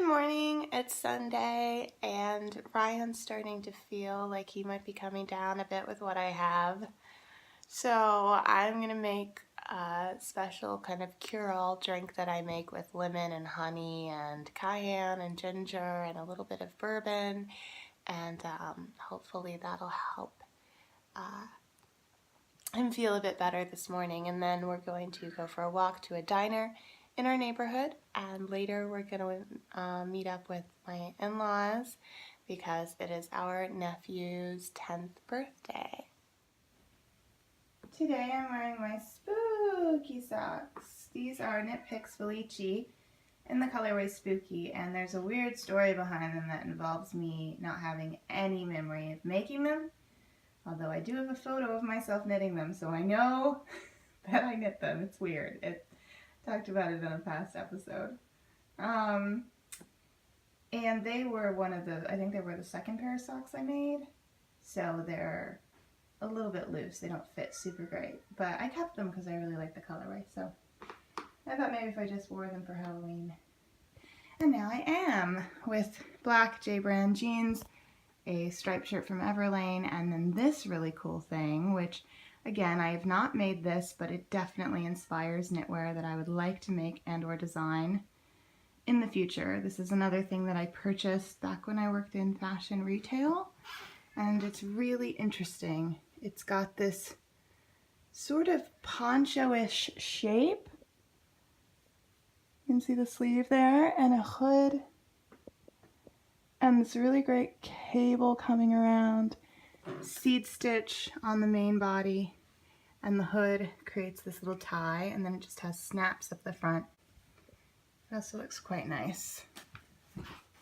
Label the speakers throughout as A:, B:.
A: morning, it's Sunday, and Ryan's starting to feel like he might be coming down a bit with what I have. So I'm going to make a special kind of cure-all drink that I make with lemon and honey and cayenne and ginger and a little bit of bourbon, and hopefully that'll help him feel a bit better this morning. And then we're going to go for a walk to a diner in our neighborhood, and later we're going to meet up with my in-laws because it is our nephew's 10th birthday. Today I'm wearing my spooky socks. These are Knit Picks Felici in the colorway Spooky, and there's a weird story behind them that involves me not having any memory of making them, although I do have a photo of myself knitting them, so I know that I knit them. It's weird. Talked about it in a past episode. And they were I think they were the second pair of socks I made. So they're a little bit loose. They don't fit super great. But I kept them because I really like the colorway. So I thought maybe if I just wore them for Halloween. And now I am with black J brand jeans, a striped shirt from Everlane, and then this really cool thing, which again, I have not made this, but it definitely inspires knitwear that I would like to make and or design in the future. This is another thing that I purchased back when I worked in fashion retail, and it's really interesting. It's got this sort of poncho-ish shape. You can see the sleeve there, and a hood, and this really great cable coming around. Seed stitch on the main body, and the hood creates this little tie, and then it just has snaps up the front. It also looks quite nice.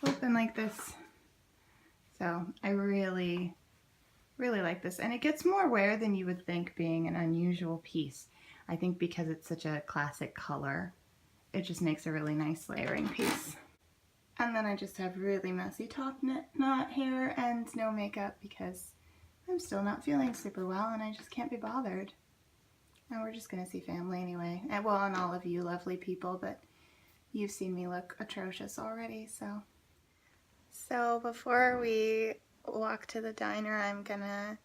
A: Open like this. So I really, really like this, and it gets more wear than you would think being an unusual piece. I think because it's such a classic color, it just makes a really nice layering piece. And then I just have really messy top knot hair and no makeup because I'm still not feeling super well and I just can't be bothered. And we're just gonna see family anyway. And well, and all of you lovely people, but you've seen me look atrocious already, so. So before we walk to the diner, I'm gonna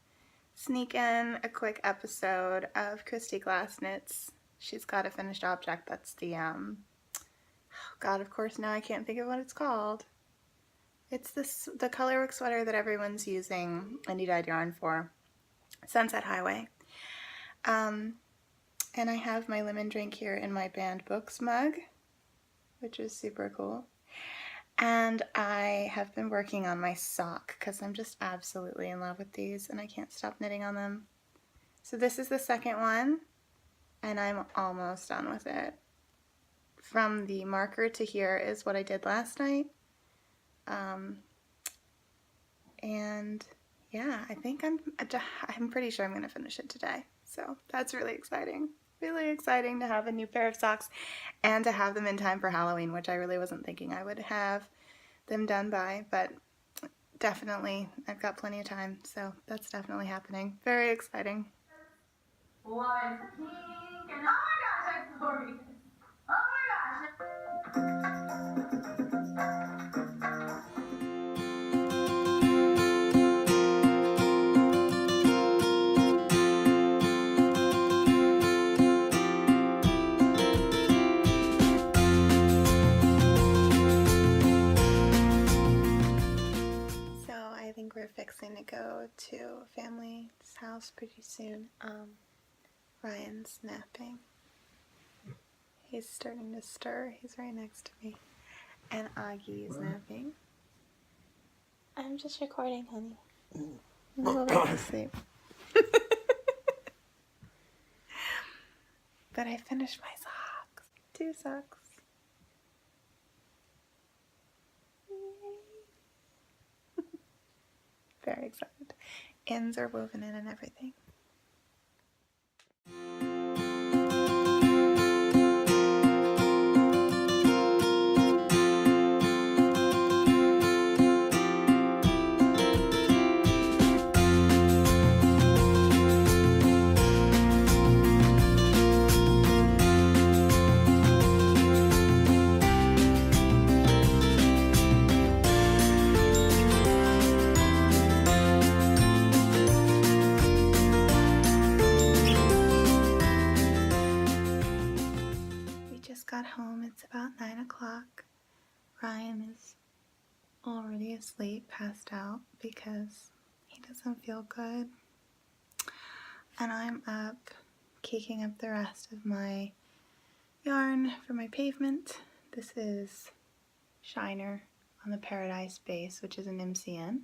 A: sneak in a quick episode of Christy Glass Knits. She's got a finished object. That's the, oh God, of course now I can't think of what it's called. It's the colorwork sweater that everyone's using Indie Dyed Yarn for, Sunset Highway. And I have my lemon drink here in my Banned Books mug, which is super cool. And I have been working on my sock because I'm just absolutely in love with these and I can't stop knitting on them. So this is the second one, and I'm almost done with it. From the marker to here is what I did last night. And yeah, I think I'm pretty sure I'm going to finish it today. So that's really exciting. Really exciting to have a new pair of socks and to have them in time for Halloween, which I really wasn't thinking I would have them done by, but definitely I've got plenty of time. So that's definitely happening. Very exciting.
B: One pink and oh my gosh, I'm sorry. Oh my gosh.
A: We're fixing to go to family's house pretty soon. Ryan's napping. He's starting to stir. He's right next to me. And Augie is napping. I'm just recording, honey. We'll go to sleep. But I finished my socks. 2 socks. Very excited. Ends are woven in and everything. Liam is already asleep, passed out, because he doesn't feel good. And I'm up, caking up the rest of my yarn for my pavement. This is Shiner on the Paradise base, which is an MCN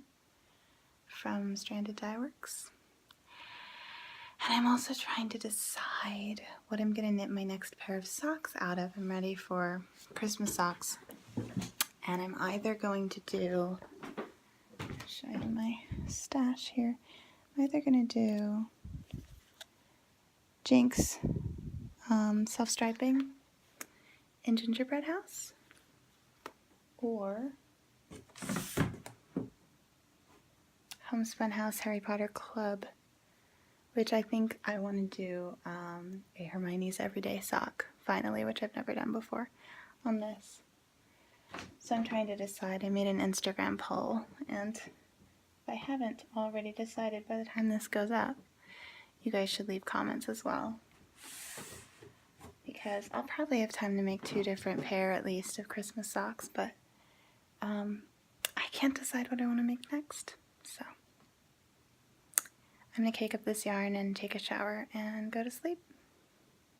A: from Stranded Dye Works. And I'm also trying to decide what I'm going to knit my next pair of socks out of. I'm ready for Christmas socks. And I'm either going to do, I'll show you my stash here. I'm either going to do Jinx self-striping in Gingerbread House, or Homespun House Harry Potter Club, which I think I want to do a Hermione's Everyday sock, finally, which I've never done before on this. So I'm trying to decide. I made an Instagram poll, and if I haven't already decided by the time this goes up, you guys should leave comments as well, because I'll probably have time to make 2 different pair at least of Christmas socks, but I can't decide what I want to make next. So I'm going to cake up this yarn and take a shower and go to sleep.